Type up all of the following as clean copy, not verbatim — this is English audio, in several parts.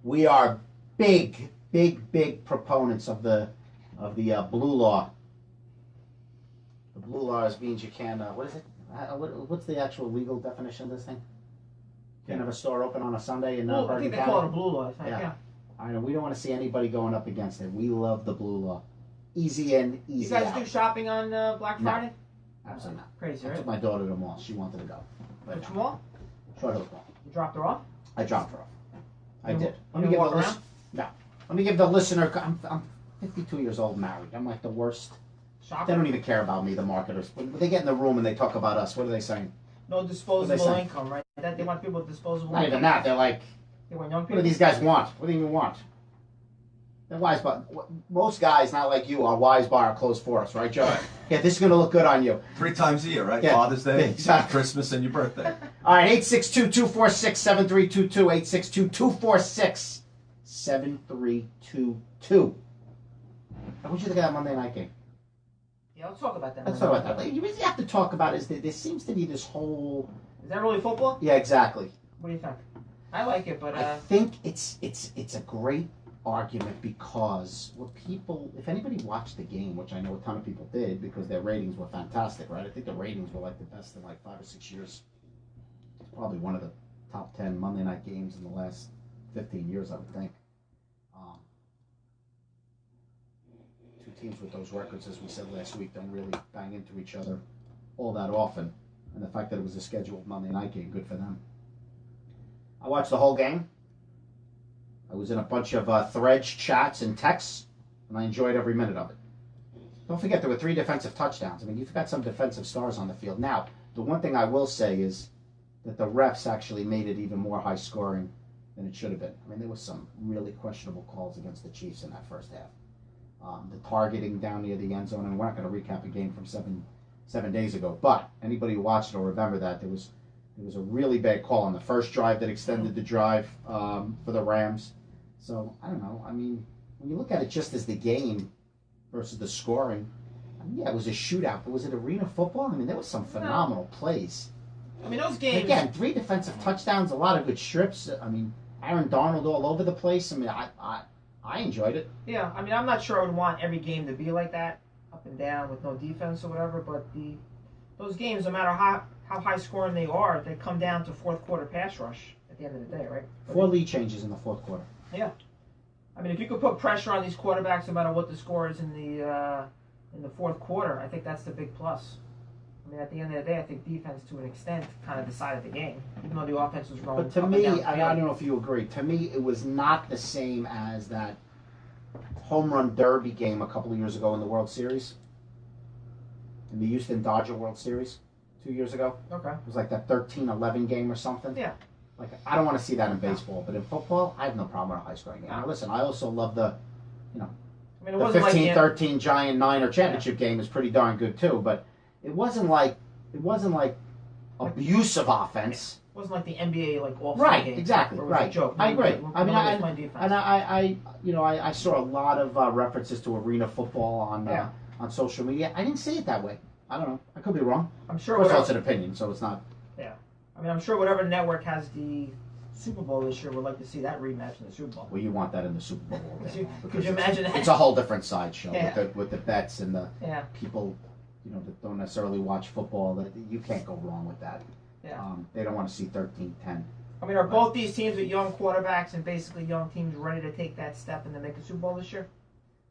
We are big proponents of the blue law. The blue law means you can't. What is it? What's the actual legal definition of this thing? You can't have a store open on a Sunday in I Bergen think they County? call it a blue law. I think, yeah. I know we don't want to see anybody going up against it. We love the blue law. Easy in, easy out. You guys do shopping on Black Friday? No, absolutely not. Crazy, right? I took my daughter to the mall. She wanted to go. Which mall? Short Hills Mall. You dropped her off? I dropped her off. I did. Let me walk around? No. Let me give the listener. I'm 52 years old, married. I'm like the worst. Shopper? They don't even care about me, the marketers. When they get in the room and they talk about us, what are they saying? No disposable income, right? They want people with disposable income. Not even that. They're like, they want young people. What do these guys want? What do they even want? They're wise, but most guys, not like you, are wise by our clothes for us, right, Joe? Yeah, this is going to look good on you. 3 times a year, right? Yeah, Father's Day, exactly. Christmas, and your birthday. All right, 862-246-7322, 862-246-7322. What would you think of that Monday night game? Yeah, let's talk about that. Let's talk about that. You really have to talk about is that there seems to be this whole... Is that really football? Yeah, exactly. What do you think? I like it, but... I think it's a great argument because if anybody watched the game, which I know a ton of people did because their ratings were fantastic, right? I think the ratings were like the best in like 5 or 6 years. It's probably one of the top 10 Monday night games in the last 15 years, I would think. Two teams with those records, as we said last week, don't really bang into each other all that often. And the fact that it was a scheduled Monday night game, good for them. I watched the whole game. I was in a bunch of threads, chats, and texts, and I enjoyed every minute of it. Don't forget, there were 3 defensive touchdowns. I mean, you've got some defensive stars on the field. Now, the one thing I will say is that the refs actually made it even more high-scoring than it should have been. I mean, there was some really questionable calls against the Chiefs in that first half. The targeting down near the end zone, and we're not going to recap a game from seven days ago, but anybody who watched it will remember that there was a really bad call on the first drive that extended the drive for the Rams. So, I don't know. I mean, when you look at it just as the game versus the scoring, I mean, yeah, it was a shootout, but was it arena football? I mean, there was some phenomenal plays. I mean, those games... Again, 3 defensive touchdowns, a lot of good strips. I mean, Aaron Donald all over the place. I mean, I enjoyed it. Yeah, I mean, I'm not sure I would want every game to be like that, up and down with no defense or whatever, but those games, no matter how high scoring they are, they come down to fourth quarter pass rush at the end of the day, right? 4 lead changes in the fourth quarter. Yeah. I mean, if you could put pressure on these quarterbacks no matter what the score is in the fourth quarter, I think that's the big plus. I mean, at the end of the day, I think defense, to an extent, kind of decided the game, even though the offense was rolling. But to me, I don't know if you agree. To me, it was not the same as that home run derby game a couple of years ago in the World Series, in the Houston Dodger World Series 2 years ago. Okay. It was like that 13-11 game or something. Yeah. Like, I don't want to see that in baseball, but in football, I have no problem with a high-scoring game. Now, listen, I also love the 15-13 Giant Niner championship game is pretty darn good too, but it wasn't like abusive offense. It wasn't like the NBA all-star right, game. exactly, right. A joke. I agree. I mean, I saw a lot of references to arena football on social media. I didn't see it that way. I don't know. I could be wrong. I'm sure. Of course, it's an opinion, so it's not. Yeah, I mean, I'm sure whatever network has the Super Bowl this year would like to see that rematch in the Super Bowl. Well, you want that in the Super Bowl. Could you imagine that? It's a whole different sideshow yeah. with the bets and the people, that don't necessarily watch football. That you can't go wrong with that. Yeah. They don't want to see 13-10. I mean, are both these teams with young quarterbacks and basically young teams ready to take that step and to make a Super Bowl this year?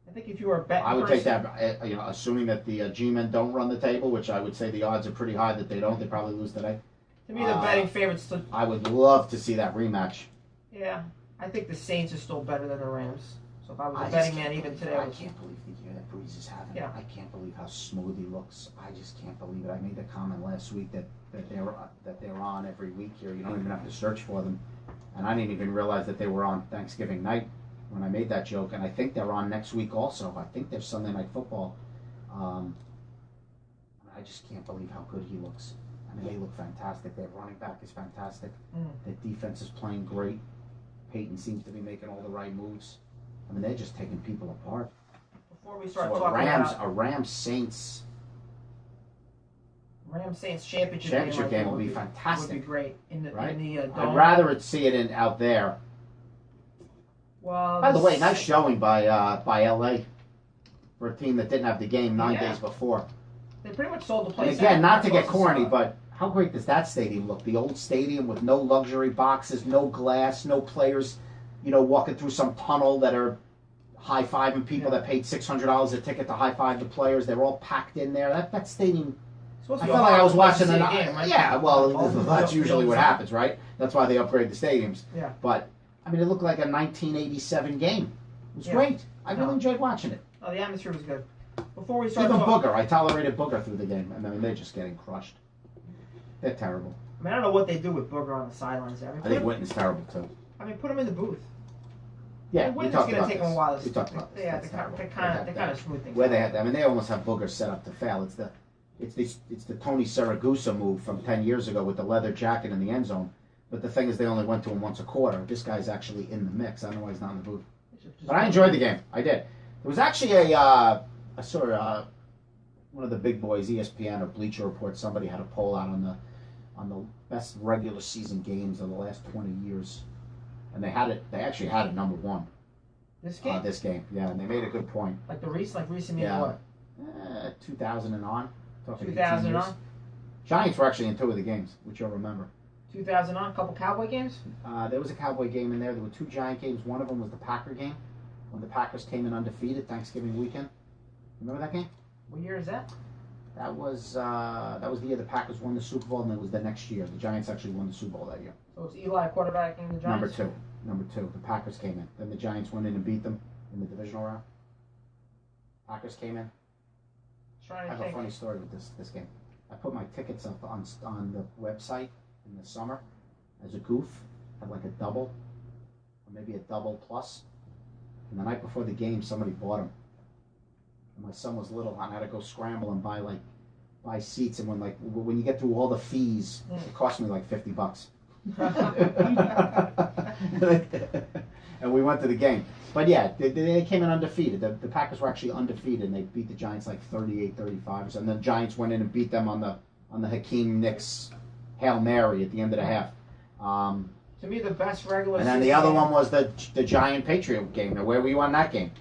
I think if you were a betting I would person, take that, assuming that the G-men don't run the table, which I would say the odds are pretty high that they don't. They probably lose today. To me, the betting favorites. I would love to see that rematch. Yeah, I think the Saints are still better than the Rams. So if I was a betting man, even today, I can't believe the year that Breeze is having. Yeah. I can't believe how smooth he looks. I just can't believe it. I made the comment last week that they're on every week here. You don't even have to search for them, and I didn't even realize that they were on Thanksgiving night when I made that joke. And I think they're on next week also. I think there's Sunday Night Football. I just can't believe how good he looks. I mean, they look fantastic. Their running back is fantastic. Their defense is playing great. Peyton seems to be making all the right moves. I mean, they're just taking people apart. Before we start talking about a Rams Saints championship game will be fantastic. Would be great in the right? in the dome. I'd rather see it out there Well, By the way, nice showing by LA for a team that didn't have the game 9 days before. They pretty much sold the And place. again, not to get corny, but how great does that stadium look? The old stadium with no luxury boxes, no glass, no players, walking through some tunnel that are high-fiving people that paid $600 a ticket to high-five the players. They're all packed in there. That stadium, I felt like I was watching an game, right? Yeah, well, that's usually what happens, right? That's why they upgrade the stadiums. Yeah. But, I mean, it looked like a 1987 game. It was great. I really enjoyed watching it. Oh, the atmosphere was good. Before we start Even Booger. I tolerated Booger through the game. I mean, they're just getting crushed. They're terrible. I mean, I don't know what they do with Booger on the sidelines there. I think Witten's terrible, too. I mean, put him in the booth. Yeah, Witten's going to take them a while. We talked about this. Yeah, they kind of smooth things Where out. they had, I mean, they almost have Booger set up to fail. It's the Tony Saragusa move from 10 years ago with the leather jacket in the end zone. But the thing is, they only went to him once a quarter. This guy's actually in the mix. I don't know why he's not in the booth. But I enjoyed the game. I did. There was actually I saw one of the big boys, ESPN or Bleacher Report. Somebody had a poll out on the best regular season games of the last 20 years, and they actually had it number one. This game. This game, yeah, and they made a good point. Like recent meaning what? 2000 and on. 2000 on. Giants were actually in two of the games, which you'll remember. 2000 on. A couple Cowboy games. There was a Cowboy game in there. There were two Giant games. One of them was the Packer game, when the Packers came in undefeated Thanksgiving weekend. Remember that game? What year is that? That was the year the Packers won the Super Bowl, and it was the next year. The Giants actually won the Super Bowl that year. So it's Eli quarterbacking the Giants? Number two. The Packers came in. Then the Giants went in and beat them in the divisional round. Packers came in. I have a funny story with this game. I put my tickets up on the website in the summer as a goof. Had like a double, or maybe a double plus. And the night before the game, somebody bought them. And my son was little, and I had to go scramble and buy seats. And when you get through all the fees, it cost me like $50. And we went to the game. But yeah, they came in undefeated. The Packers were actually undefeated, and they beat the Giants like 38-35. And then the Giants went in and beat them on the Hakeem Nicks Hail Mary at the end of the half. To me, the best regular season. And then the other one was the Giant Patriot game. Now, where were you on that game?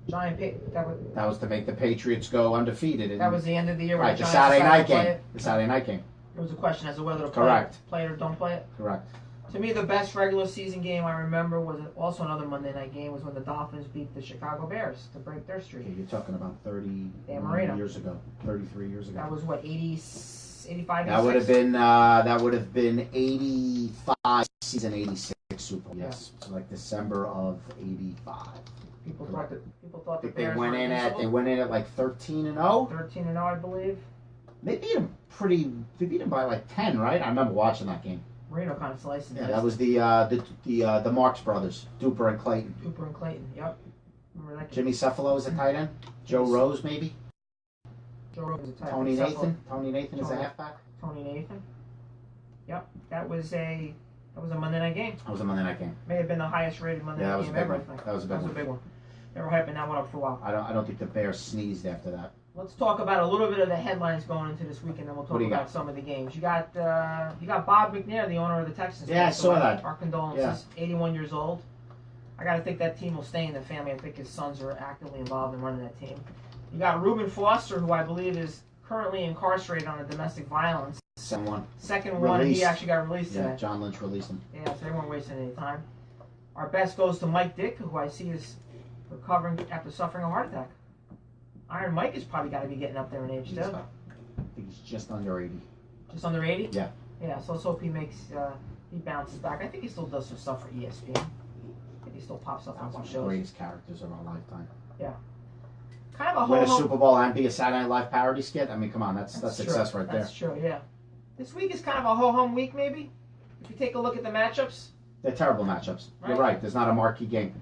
That was to make the Patriots go undefeated. That was the end of the year. Right, the Saturday night game. The Saturday night game. It was a question as to whether to play it or don't play it. Correct. To me, the best regular season game I remember was also another Monday night game. Was when the Dolphins beat the Chicago Bears to break their streak. Okay, you're talking about 30 years ago, 33 years ago. That was what 85. That would have been 85 season 86 Super Bowl. Yes, so like December of 85. People thought the Bears they went in at like 13-0. 13-0, I believe. They beat them They beat them by like 10, right? I remember watching that game. Marino kind of sliced. Yeah, that was the Marx brothers, Duper and Clayton. Yep. Remember that game? Jimmy Cephalo is a tight end. Joe Rose maybe. Joe Rose is a tight end. Tony Nathan is a halfback. Tony Nathan. Yep, that was a Monday night game. That was a Monday night game. May have been the highest rated Monday night game ever. That was a big one. They were hyping that one up for a while. I don't think the Bears sneezed after that. Let's talk about a little bit of the headlines going into this week, and then we'll talk about some of the games. You got Bob McNair, the owner of the Texans. Yeah, I saw that. Our condolences. Yeah. 81 years old. I got to think that team will stay in the family. I think his sons are actively involved in running that team. You got Reuben Foster, who I believe is currently incarcerated on a domestic violence. Second one, he actually got released today. Yeah, John Lynch released him. Yeah, so they weren't wasting any time. Our best goes to Mike Dick, who I see is recovering after suffering a heart attack. Iron Mike has probably got to be getting up there in age, too. I think he's just under 80. Just under 80? Yeah. Yeah, so let's hope he bounces back. I think he still does some stuff for ESPN. I think he still pops up on some shows. One of the greatest characters of our lifetime. Yeah. Kind of a win a Super Bowl and be a Saturday Night Live parody skit. I mean, come on, that's success right there. That's true, yeah. This week is kind of a ho-hum week, maybe. If you take a look at the matchups. They're terrible matchups. Right? You're right. There's not a marquee game.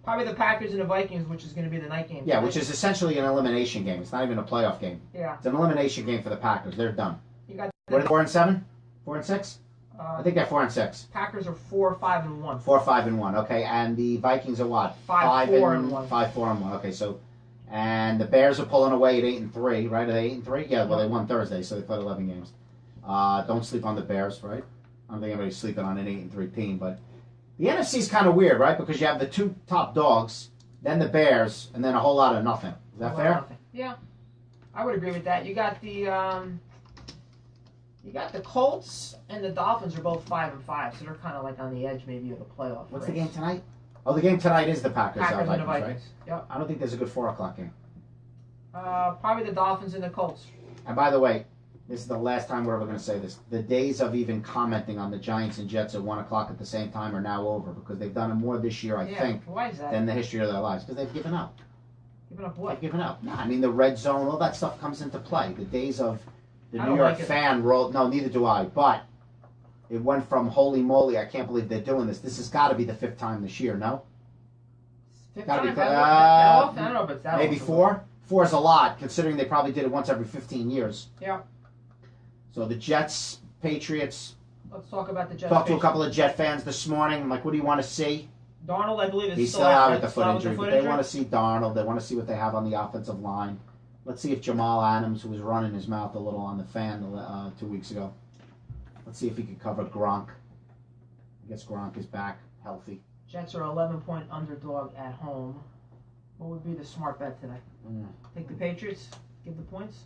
Probably the Packers and the Vikings, which is going to be the night game. Yeah, which is essentially an elimination game. It's not even a playoff game. Yeah. It's an elimination game for the Packers. They're done. You got what are they, 4-7? 4-6? I think they're 4-6. Packers are 4-5-1. 4-5-1. Okay, and the Vikings are what? 5-4-1. 5-4-1. Okay, so and the Bears are pulling away at 8-3, right? Are they 8-3? Yeah. Well, they won Thursday, so they played 11 games. Don't sleep on the Bears, right? I don't think anybody's sleeping on an 8-3 team, but The NFC's kind of weird, right? Because you have the two top dogs, then the Bears, and then a whole lot of nothing. Is that fair? Nothing. Yeah, I would agree with that. You got the Colts and the Dolphins are both 5-5, so they're kind of like on the edge maybe of the playoff. What's race. the game tonight? Oh, the game tonight is the Packers Packers and the Vikings, Vikings. right? Yep. I don't think there's a good 4 o'clock game. Probably the Dolphins and the Colts. And by the way, this is the last time we're ever going to say this. The days of even commenting on the Giants and Jets at 1 o'clock at the same time are now over because they've done it more this year, I think, Why is that? than the history of their lives. Because they've given up. Giving up what? They've given up. No, I mean, the red zone, all that stuff comes into play. The days of the I New don't York like it. fan roll. No, neither do I. But it went from holy moly, I can't believe they're doing this. This has got to be the 5th time this year, no? Fifth Gotta time? be- I don't know if it's that Maybe often. 4? 4 is a lot, considering they probably did it once every 15 years. Yeah. So the Jets, Patriots. Let's talk about the Jets. Talked to a couple of Jet fans this morning. I'm like, what do you want to see? Darnold, I believe, is He's still still out right? with the foot Still injury, but they want to see Darnold. They want to see what they have on the offensive line. Let's see if Jamal Adams, who was running his mouth a little on the fan 2 weeks ago, let's see if he could cover Gronk. I guess Gronk is back, healthy. Jets are 11-point underdog at home. What would be the smart bet today? Take the Patriots, give the points,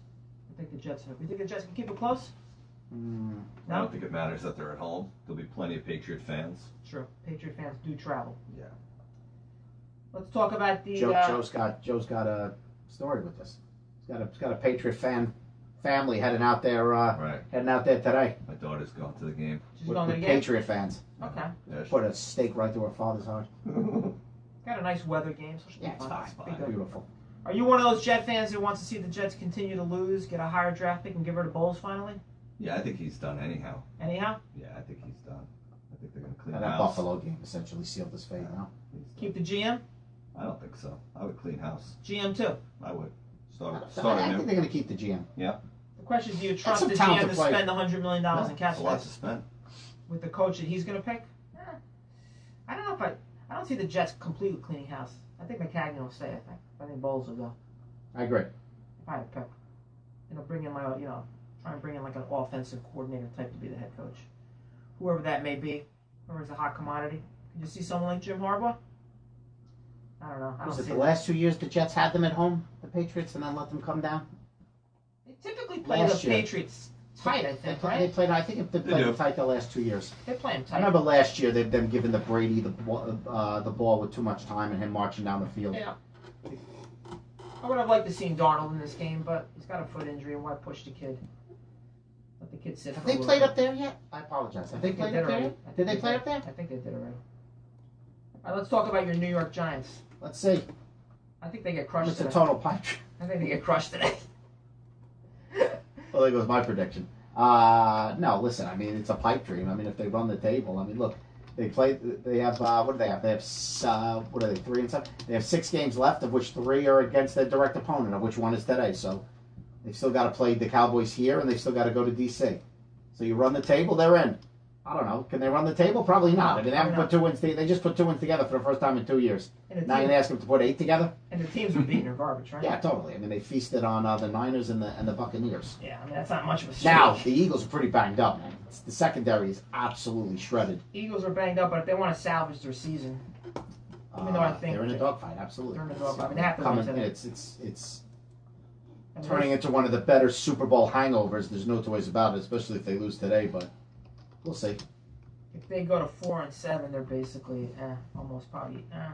or take the Jets? You think the Jets can keep it close? I don't think it matters that they're at home. There'll be plenty of Patriot fans. True. Patriot fans do travel. Yeah. Let's talk about the. Joe's got a story with this. He's got a Patriot family heading out there. Right. Heading out there today My daughter's going to the game. She's with, going to with the game. Patriot fans. Okay. Yeah, Put a stake right through her father's heart. Got a nice weather game, so she'll Yeah, be it's fine. fine. Be good. Beautiful. Are you one of those Jet fans who wants to see the Jets continue to lose, get a higher draft pick, and give her to Bowles finally? Yeah, I think he's done anyhow. Anyhow, Yeah, I think he's done. I think they're going to clean And that house. Buffalo game essentially sealed his fate. No. He's done. keep the GM. I don't think so. I would clean house. GM too. I would. Start I think anew. they're going to keep the GM. The question is, do you trust some the talent GM to to play. spend $100 million in cap It's a lot space to spend. with the coach that he's going to pick? I don't know if I don't see the Jets completely cleaning house. I think McCagnon will stay. I think Bowles will go. I agree. If I had to pick, bring in try and bring in like an offensive coordinator type to be the head coach, whoever that may be, whoever's a hot commodity. Could you see someone like Jim Harbaugh? I don't know. I don't Was it see the that. last 2 years the Jets had them at home, the Patriots, and then let them come down? They typically play Last the year. Patriots tight. I They think, played. right? I think they They played do. them tight the last 2 years. They play them I tight. remember last year them giving the Brady the ball with too much time and him marching down the field. Yeah. I would have liked to see Darnold in this game, but he's got a foot injury, and why push the kid? Let the kid sit. Have for a they little played bit. up there yet? I apologize. Have they played did up there already. yet? I think Did they play up there? I think they did already. All right, let's talk about your New York Giants. Let's see. I think they get crushed It's a today. total pipe. I think they get crushed today. Well, there goes my prediction. No, listen. I mean, it's a pipe dream. I mean, if they run the table, I mean, look, they play. They have what do they have? They have what are they? 3 and 7. They have 6 games left, of which 3 are against their direct opponent, of which 1 is today. So they've still got to play the Cowboys here, and they've still got to go to DC. So you run the table, they're in. I don't know. Can they run the table? Probably not. I mean, they haven't put 2 wins. They just put 2 wins together for the first time in 2 years. And the, Now you're team, gonna ask them to put 8 together? and the teams were beating are garbage, right? Yeah, totally. I mean, they feasted on the Niners and the Buccaneers. Yeah, I mean, that's not much of a stretch. Now the Eagles are pretty banged up, man. The secondary is absolutely shredded. Eagles are banged up, but if they want to salvage their season, even though I think they're in a dogfight, absolutely. they're in a dogfight. I mean, they have to Coming, win today. it's I mean, turning into one of the better Super Bowl hangovers. There's no two ways about it, especially if they lose today. But we'll see. if they go to 4-7, they're basically almost probably. I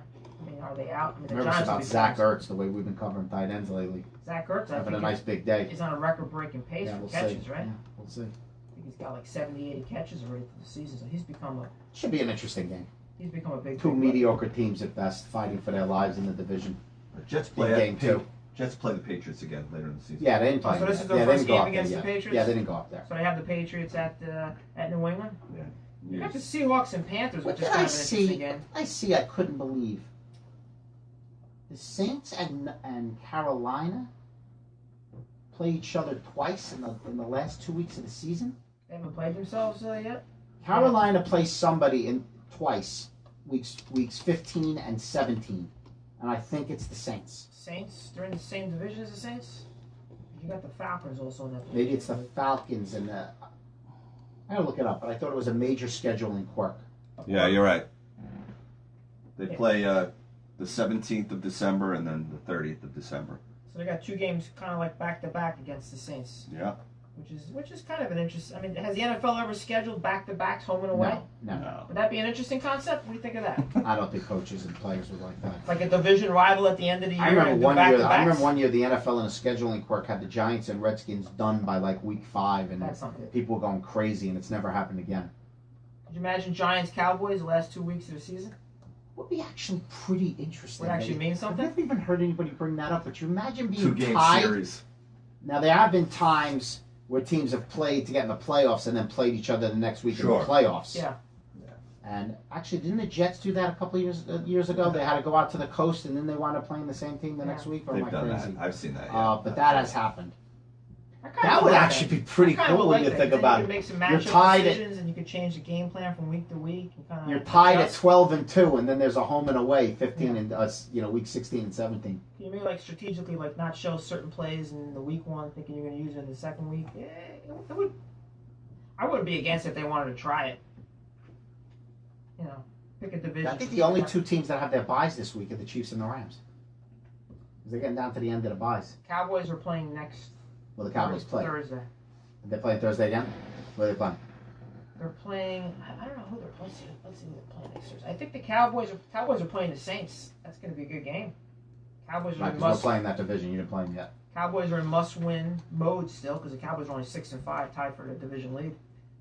mean, are they out? I mean, the Remember Giants will about be Zach fine. Ertz, the way we've been covering tight ends lately. Zach Ertz, I Having think a nice big day. he's on a record-breaking pace Yeah, for we'll catches, see. right? Yeah, we'll see. I think he's got like 70, 80 catches already for the season, so he's become a Should be an interesting game. big. Two big mediocre teams at best, fighting for their lives in the division. The Jets Big play game too. Jets play the Patriots again later in the season. Yeah, they didn't play. So this yet. is their Yeah, they first didn't go game up there against the yet. Patriots? Yeah, they didn't go up there. So they have the Patriots at New England. Yeah. You got the Seahawks and Panthers, What which is did kind I of an interesting see? game. I see. I couldn't believe the Saints and Carolina play each other twice in the last 2 weeks of the season. They haven't played themselves yet. Carolina plays somebody in twice, weeks 15 and 17, and I think it's the Saints. Saints, they're in the same division as the Saints. You got the Falcons also in that division. Maybe it's the Falcons and I gotta look it up, but I thought it was a major scheduling quirk. Yeah, you're right. They play the 17th of December and then the 30th of December. So they got 2 games kind of like back to back against the Saints. Yeah. Which is kind of an interesting. I mean, has the NFL ever scheduled back to backs home and away? No. Would that be an interesting concept? What do you think of that? I don't think coaches and players would like that. Like a division rival at the end of the year. I remember one year. I remember one year the NFL in a scheduling quirk had the Giants and Redskins done by like week 5, and That's not good. people were going crazy, and it's never happened again. Could you imagine Giants Cowboys the last 2 weeks of the season? Would be actually pretty interesting. Would actually mean something? I've never even heard anybody bring that up, but you imagine being 2-game tied. series. Now there have been times where teams have played to get in the playoffs and then played each other the next week in the playoffs. Yeah. And actually, didn't the Jets do that a couple of years ago? They had to go out to the coast and then they wound up playing the same team the next week. Or They've am I done crazy? that. I've seen that. Yeah. But that has happened. That That would actually be pretty cool when you think about You it. could make some You're matchup tied decisions, and you could change the game plan from week to week. And kind of You're tied at adjust. 12-2, and then there's a home and away, 15 and week 16 and 17. Can you maybe like strategically like not show certain plays in the week 1, thinking you're going to use it in the second week? Yeah, it would. I wouldn't be against it if they wanted to try it. You know, pick a division. I think the only 2 teams that have their byes this week are the Chiefs and the Rams. 'Cause they're getting down to the end of the byes. Cowboys are playing next. Well, the Cowboys play. Thursday. They're playing Thursday again? Where are they playing? They're playing. I don't know who they're playing. Let's see who they're playing next Thursday. I think the Cowboys are playing the Saints. That's going to be a good game. Cowboys are Right, in 'cause we're playing that division. You didn't play them yet. Cowboys are in must-win mode still because the Cowboys are only 6-5, tied for the division lead.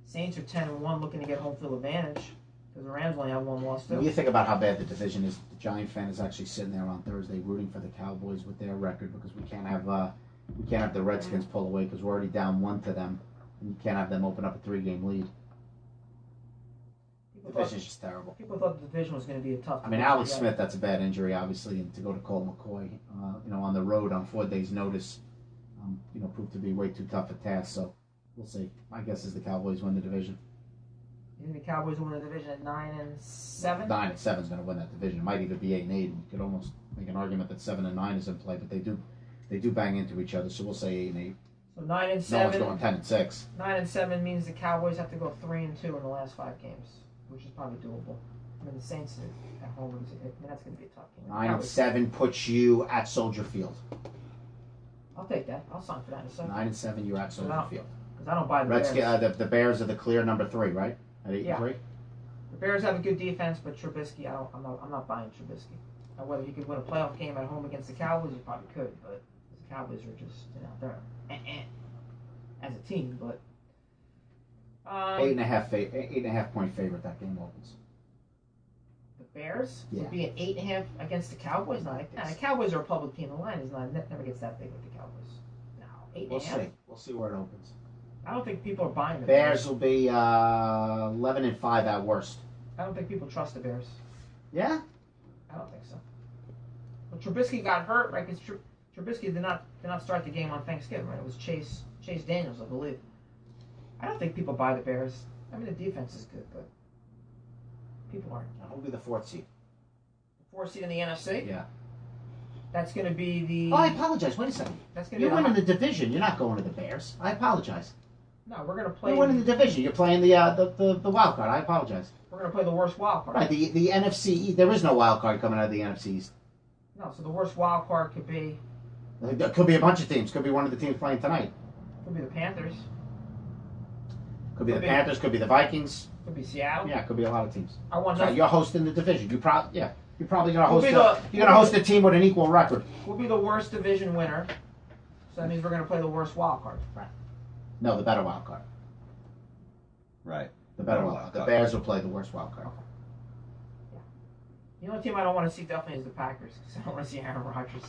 Saints are 10-1, looking to get home field advantage because the Rams only have 1 loss too. When you think about how bad the division is, the Giant fan is actually sitting there on Thursday rooting for the Cowboys with their record because we can't have the Redskins pull away because we're already down 1 to them, and you can't have them open up a 3-game lead. The division's just terrible. People thought the division was going to be a tough. I mean, Alex Smith, that's a bad injury, obviously, and to go to Colt McCoy, on the road on 4 days' notice, proved to be way too tough a task. So we'll see. My guess is the Cowboys win the division. You think the Cowboys will win the division at 9-7? 9-7 is going to win that division. It might even be 8-8. You could almost make an argument that 7-9 is in play, but they do bang into each other. So we'll say 8-8. So No one's 9-7. going 10-6. 9-7 means the Cowboys have to go 3-2 in the last 5 games, which is probably doable. I mean, the Saints at home, that's going to be a tough game. 9-7 puts you at Soldier Field. I'll take that. I'll sign for that in a second. 9-7, you're at Soldier Field. Because I don't buy the Redskins, Bears. the Bears are the clear number 3, right? At 8-3. The Bears have a good defense, but Trubisky, I'm not buying Trubisky. Now, whether he could win a playoff game at home against the Cowboys, he probably could, but the Cowboys are just they're as a team. But 8.5 point favorite. That game opens. the Bears Yeah. would be an 8.5 against the Cowboys. No, the Cowboys are a public team. The line is never gets that big with the Cowboys. No, 8.5. We'll see. We'll see where it opens. I don't think people are buying the Bears will be 11-5 at worst. I don't think people trust the Bears. Yeah. I don't think so. Well, Trubisky got hurt, right? Because Trubisky did not start the game on Thanksgiving, right? It was Chase Daniels, I believe. I don't think people buy the Bears. I mean, the defense is good, but people aren't. That'll be the 4th seed. The 4th seed in the NFC. Yeah. That's going to be the. Oh, I apologize. Wait a second. That's going to You're be winning the division. You're not going to the Bears. I apologize. No, we're going to play. You're winning the division. You're playing the wild card. I apologize. We're going to play the worst wild card. Right. The NFC East. There is no wild card coming out of the NFC East. No, so the worst wild card could be. There could be a bunch of teams. Could be one of the teams playing tonight. Could be the Panthers. Could be the Panthers. Could be the Vikings. Could be Seattle. Yeah, it could be a lot of teams. I want So nothing. you're hosting the division. You're probably going to We'll host. be You're going to host a team with an equal record. We'll be the worst division winner. So that means we're going to play the worst wild card. No, the better wild card. Right. The better wild card. The Bears will play the worst wild card. Yeah. The only team I don't want to see definitely is the Packers because I don't want to see Aaron Rodgers.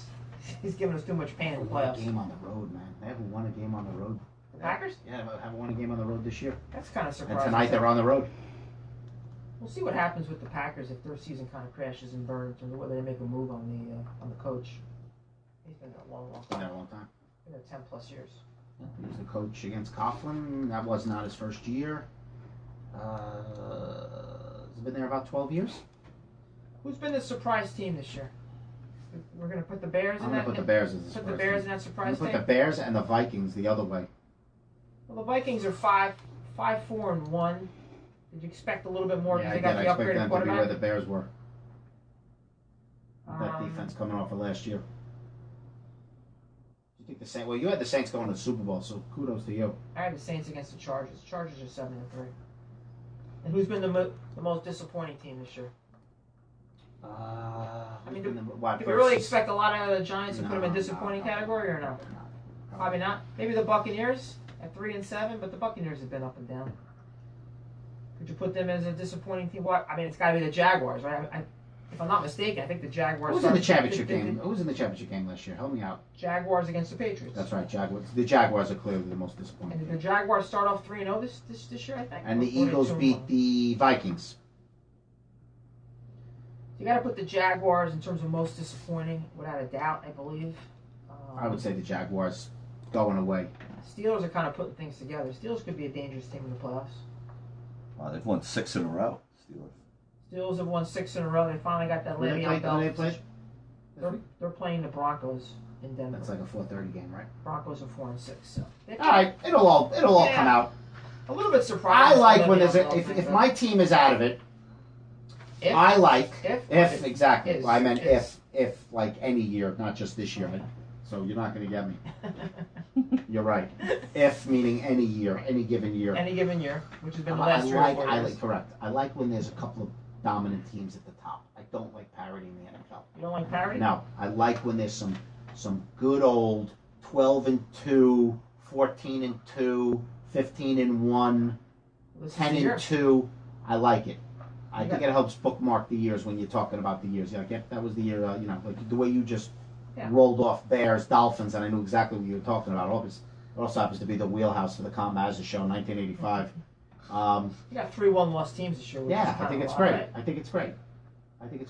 He's giving us too much pain in the They haven't won a playoffs. game on the road, man. They haven't won a game on the road. The Packers? Yeah, they haven't won a game on the road this year. That's kind of And surprising. tonight they're on the road. We'll see what happens with the Packers if their season kind of crashes and burns, and whether they make a move on the coach. He's been there a long, long Been there time. a long time. Been there 10+ years. He was the coach against Coughlin. That was not his first year. He's been there about 12 years. Who's been the surprise team this year? We're going to put the Bears in I'm that. going to put the Bears as the Put surprise the Bears team. in that I'm surprise going to team. put the Bears and the Vikings the other way. Well, the Vikings are 5-4-1. Did you expect a little bit more because Yeah, they got the I expect upgraded them to be where quarterback? the Bears were. that defense coming off of last year. You think the Saints? Well, you had the Saints going to the Super Bowl, so kudos to you. I had the Saints against the Chargers. Chargers are 7-3. And who's been the most disappointing team this year? I mean, do we really expect a lot out of the Giants to put them in disappointing category or no? No. Probably not. Maybe the Buccaneers at 3-7, but the Buccaneers have been up and down. Could you put them as a disappointing team? What? I mean, it's got to be the Jaguars, right? If I'm not mistaken, I think the Jaguars. Who was in the championship game? Who was in the championship game last year? Help me out. Jaguars against the Patriots. That's right, Jaguars. The Jaguars are clearly the most disappointing. And did the Jaguars start off 3-0 this year? I think. And the Eagles beat the Vikings. You got to put the Jaguars in terms of most disappointing, without a doubt, I believe. I would say the Jaguars going away. Steelers are kind of putting things together. Steelers could be a dangerous team in the playoffs. Wow, they've won 6 in a row. Steelers have won 6 in a row. They finally got that Le'Veon Bell. They're playing the Broncos in Denver. That's like a 4:30 game, right? Broncos are 4-6. So all right, it'll all come out. A little bit surprised. I like when there's if my team is out of it. If exactly. Is, I meant is. if like any year, not just this year. So you're not going to get me. You're right. If meaning any year, any given year. Any given year, which has been the last year. Correct. I like when there's a couple of dominant teams at the top. I don't like parity in the NFL. You don't like parity? No, I like when there's some good old 12-2, 14-2, 15-1, 10-2. I like it. I think it helps bookmark the years when you're talking about the years. Yeah, that was the year. Like the way you just rolled off Bears, Dolphins, and I knew exactly what you were talking about. It also happens to be the wheelhouse for the Mazza show, 1985. You got 3-1 lost teams this year. Yeah, I think it's great. Right? I think it's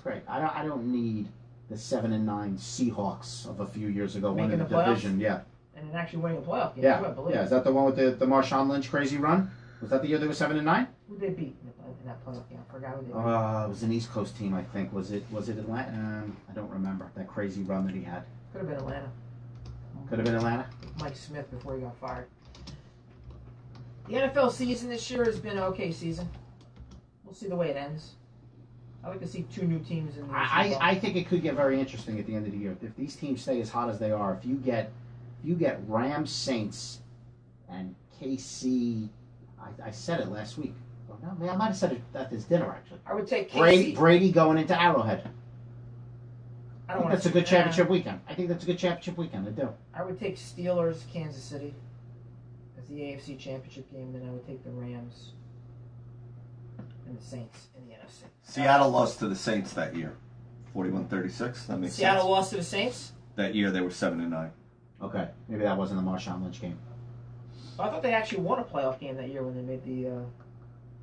great. I don't need the 7-9 Seahawks of a few years ago winning the division. Yeah, and then actually winning a playoff game. Yeah. Is that the one with the Marshawn Lynch crazy run? Was that the year they were 7-9? Who did they beat in that playoff game? I forgot who they beat. It was an East Coast team, I think. Was it Atlanta? I don't remember that crazy run that he had. Could have been Atlanta. Could have been Atlanta. Mike Smith before he got fired. The NFL season this year has been an okay season. We'll see the way it ends. I like to see 2 new teams in the I think it could get very interesting at the end of the year. If these teams stay as hot as they are, if you get Rams, Saints, and KC. I said it last week. Oh, no, I might have said it at this dinner, actually. I would take KC. Brady going into Arrowhead. I think that's a good championship weekend. I think that's a good championship weekend. I do. I would take Steelers, Kansas City as the AFC championship game. Then I would take the Rams and the Saints in the NFC. Seattle lost to the Saints that year, 41-36. That makes sense. Seattle lost to the Saints? That year they were 7-9. Okay, maybe that wasn't the Marshawn Lynch game. I thought they actually won a playoff game that year when they made the.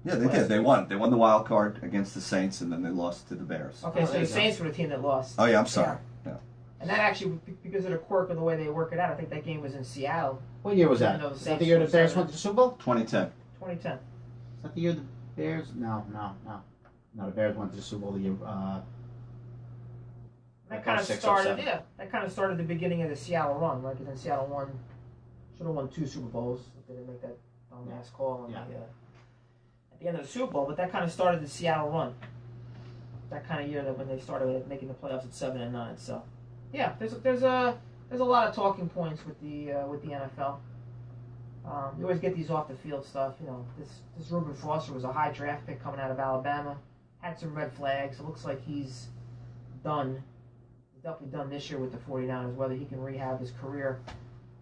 Yeah, they did. They won. They won the wild card against the Saints, and then they lost to the Bears. Okay, so the Saints were the team that lost. Oh yeah, I'm sorry. Yeah. And that actually, because of the quirk of the way they work it out, I think that game was in Seattle. What year was that? Is that the year the Bears went to the Super Bowl? 2010. 2010. Is that the year the Bears? No. No, the Bears went to the Super Bowl the year. That kind of started. Yeah, that kind of started the beginning of the Seattle run, right? Because then Seattle should have won 2 Super Bowls if they didn't make that dumbass call at the end of the Super Bowl. But that kind of started the Seattle run. That kind of year that when they started making the playoffs at 7-9. So, yeah, there's a lot of talking points with the NFL. You always get these off the field stuff. You know, this Reuben Foster was a high draft pick coming out of Alabama. Had some red flags. It looks like he's done. He's definitely done this year with the 49ers. Whether he can rehab his career.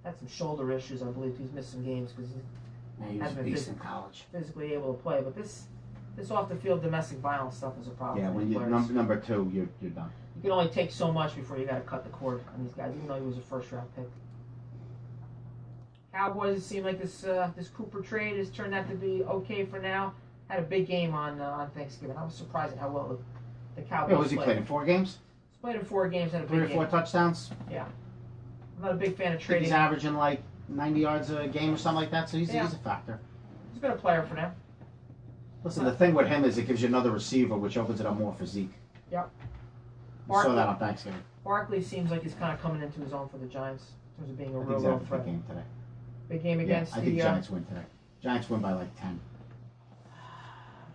Had some shoulder issues, I believe. He's missed some games because he hasn't been physically able to play. But this off the field domestic violence stuff is a problem. Yeah, when you're number 2, you're done. You can only take so much before you got to cut the cord on these guys, even though he was a first-round pick. Cowboys, it seemed like this Cooper trade has turned out to be okay for now. Had a big game on Thanksgiving. I was surprised at how well the Cowboys played. Was he played in 4 games? He's played in 4 games and a big 3 or 4 touchdowns? Yeah. I'm not a big fan of trading. He's averaging like 90 yards a game or something like that, so he's a factor. He's been a player for now. Listen, the thing with him is it gives you another receiver, which opens it up more for Zeke. Yep. We saw that on Thanksgiving. Barkley seems like he's kind of coming into his own for the Giants in terms of being a real threat. Big game today. Big game against I think Giants win today. Giants win by like 10.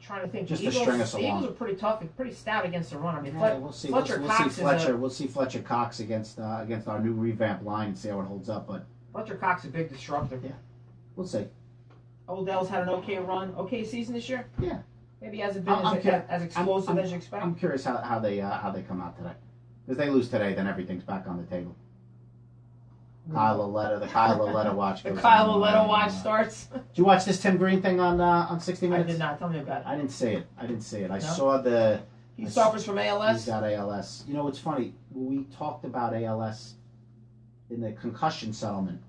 trying to think. Just the to string us the along. Eagles are pretty tough and pretty stout against the run. I mean, Yeah, we'll see. Fletcher We'll Cox see We'll see Fletcher Cox against our new revamped line and see how it holds up. But Fletcher Cox is a big disruptor. Yeah. We'll see. Odell's had an okay run, okay season this year. Yeah. Maybe hasn't been as explosive as you expect. I'm curious how they come out today. Because they lose today, then everything's back on the table. The Kyle Lauletta watch. The Kyle Lauletta watch starts. Did you watch this Tim Green thing on 60 Minutes? I did not. Tell me about it. I didn't see it. I No? saw He suffers from ALS. He's got ALS. You know, it's funny. We talked about ALS in the concussion settlement.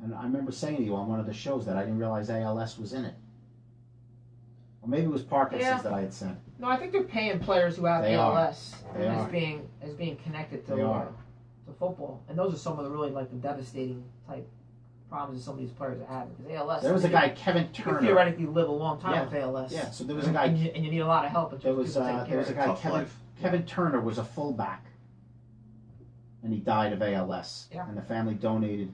And I remember saying to you on one of the shows that I didn't realize ALS was in it. Or maybe it was Parkinson's that I had said. No, I think they're paying players who have They ALS They as are. being connected to They are. to football, and those are some of the really like the devastating type problems that some of these players are having. Because ALS, There was a guy, Kevin you Turner. could theoretically live a long time Yeah. with ALS. Yeah, so there was a guy. and you need a lot of help. But There was a guy, Tough life. Kevin Turner was a fullback, and he died of ALS. Yeah. And the family donated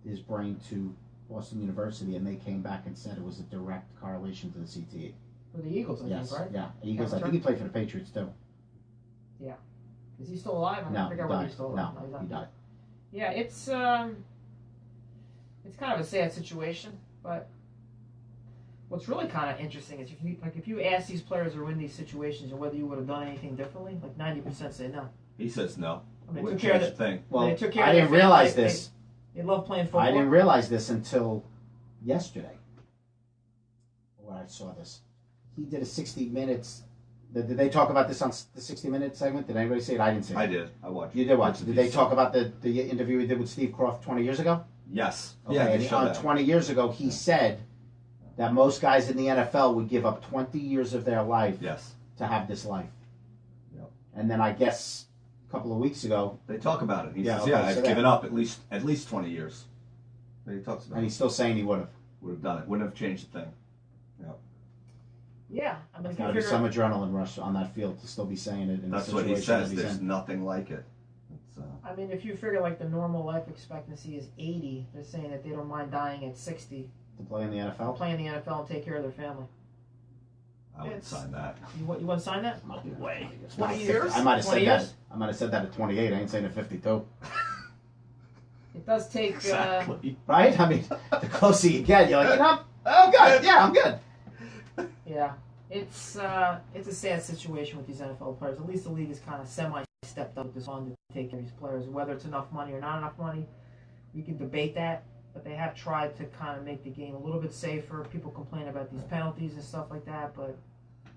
his brain to Boston University, and they came back and said it was a direct correlation to the CTE. for the Eagles, I Yes, think, right? yeah. Eagles. I Kevin think he played for the Patriots too. Is he still alive? I No, forget he whether died. he's still alive. No, he's not. he died. Yeah, it's kind of a sad situation, but what's really kind of interesting is if you ask these players who are in these situations or whether you would have done anything differently, like 90% say no. He says no. I mean, Wouldn't took care change of a thing. Well, they took care I of their didn't family. realize this. They love playing football. I didn't realize this until yesterday when I saw this. He did a 60 Minutes. Did they talk about this on the 60 Minute segment? Did anybody see it? I didn't see it. I did. I watched. You did watch bits it. and Did they pieces. talk about the interview he did with Steve Croft 20 years ago? Yes. Okay, Yeah. and They show on that. 20 years ago, he said that most guys in the NFL would give up 20 years of their life Yes. to have this life. Yep. And then I guess a couple of weeks ago, They talk about it. He Yeah, says, okay, "Yeah, so I've given up at least 20 years." But he talks about and it. he's still saying he would have. Would have done it. Wouldn't have changed a thing. Yeah, I mean, There's if you got to be figure, some adrenaline rush on that field to still be saying it in That's the what situation he says. that he's There's in. nothing like it. It's, I mean, if you figure like the normal life expectancy is 80, they're saying that they don't mind dying at 60 To play in the to NFL? play in the NFL and take care of their family. I wouldn't It's- sign that. You want to sign that? No way. 20 years? I might have 20 said years? that. I might have said that at 28. I ain't saying at 52. It does take. Exactly. Right? I mean, the closer you get, you're like, you know, I'm good. Yeah, I'm good. Yeah, it's a sad situation with these NFL players. At least the league has kind of semi-stepped up with this fund to take care of these players. Whether it's enough money or not enough money, we can debate that. But they have tried to kind of make the game a little bit safer. People complain about these penalties and stuff like that, but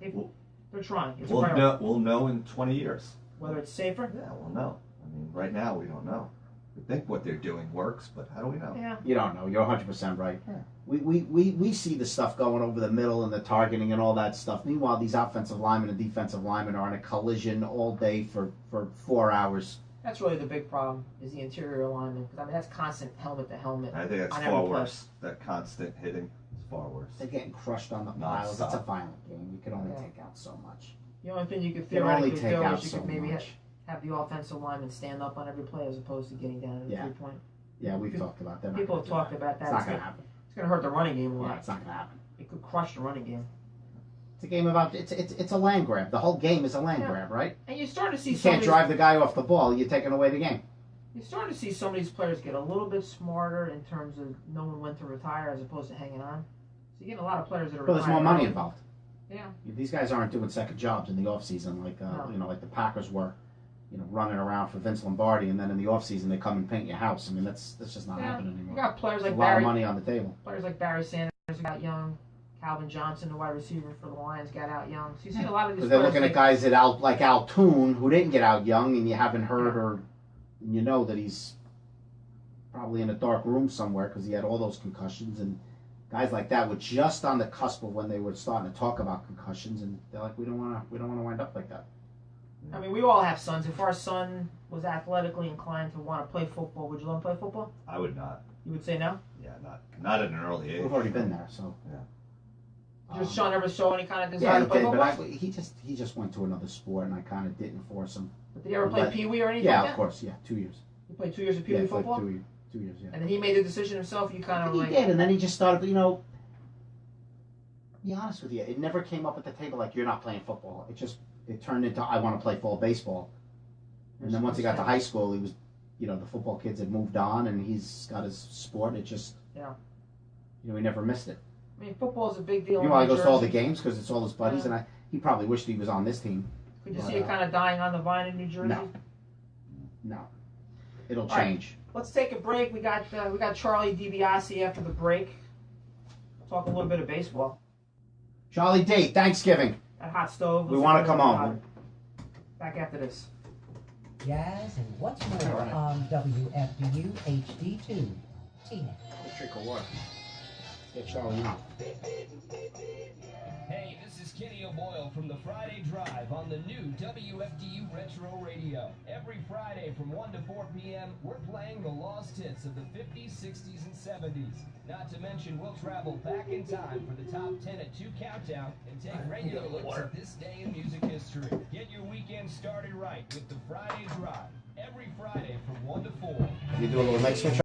they're trying. It's a priority. We'll know in 20 years. Whether it's safer. Yeah, we'll know. I mean, right now we don't know. We think what they're doing works, but how do we know? Yeah. You don't know. You're 100% right. Yeah. We see the stuff going over the middle and the targeting and all that stuff. Meanwhile, these offensive linemen and defensive linemen are in a collision all day for 4 hours. That's really the big problem is the interior alignment. 'Cause, I mean, that's constant helmet to helmet. I think that's on far every play. worse. That constant hitting is far worse. They're getting crushed on the piles. It's a Non-stop. violent game. You can only Yeah. take out so much. The only thing you could You can only theoretically take do out is you so could maybe much. have the offensive lineman stand up on every play as opposed to getting down at the Yeah. 3-point. Yeah, we've talked about that. People have talked about that. It's not going to happen. It's going to hurt the running game a Yeah, lot. it's not going to happen. It could crush the running game. It's a game about it's a land grab. The whole game is a land Yeah. grab, right? And you're starting to see You some can't of drive the guy off the ball. You're taking away the game. You're starting to see some of these players get a little bit smarter in terms of knowing when to retire as opposed to hanging on. So you're getting a lot of players that are Well, there's more retiring money early. involved. Yeah. These guys aren't doing second jobs in the off season like No. like the Packers were, running around for Vince Lombardi, and then in the off season they come and paint your house. I mean, that's just not happening You anymore. got players There's like a lot of Barry, money on the table. players like Barry Sanders who got young. Calvin Johnson, the wide receiver for the Lions, got out young. So you see a lot of these Because they're players. looking at guys like Al Toon who didn't get out young, and you haven't heard or you know that he's probably in a dark room somewhere because he had all those concussions, and guys like that were just on the cusp of when they were starting to talk about concussions, and they're like, we don't want to wind up like that. I mean, we all have sons. If our son was athletically inclined to want to play football, would you let him play football? I would not. You would say no? Yeah, not at an early age. We've already been there, so. Does Sean ever show any kind of Yeah, desire he to play did, football? but he just went to another sport, and I kind of didn't force him. But did he ever play But- Pee Wee or anything Yeah, like of that? course, yeah, 2 years. He played 2 years of Pee Yeah, Wee he played football? 2 years, yeah. And then he made the decision himself. You kind of He like. did, and then he just started, be honest with you, it never came up at the table like you're not playing football. It turned into I want to play fall baseball. And then once he got to high school, he was, the football kids had moved on, and he's got his sport. It just, he never missed it. I mean, football is a big deal. You know, he goes to all the games because it's all his buddies, and he probably wished he was on this team. Could you see it kind of dying on the vine in New Jersey? No. It'll change. Right. Let's take a break. We got Charlie DiBiase after the break. Talk a little bit of baseball. Charlie D, Thanksgiving. That hot stove. We want to come home. Back after this. Jazz and what's more on WFDU HD2. Tina. Drink of water. Get Charlie on. Hey, this is Kenny O'Boyle from the Friday Drive on the new WFDU Retro Radio. Every Friday from 1 to 4 p.m., we're playing the lost hits of the 50s, 60s, and 70s. Not to mention, we'll travel back in time for the top 10 at 2 countdown and take regular looks at this day in music history. Get your weekend started right with the Friday Drive. Every Friday from 1 to 4. You do a little next switch.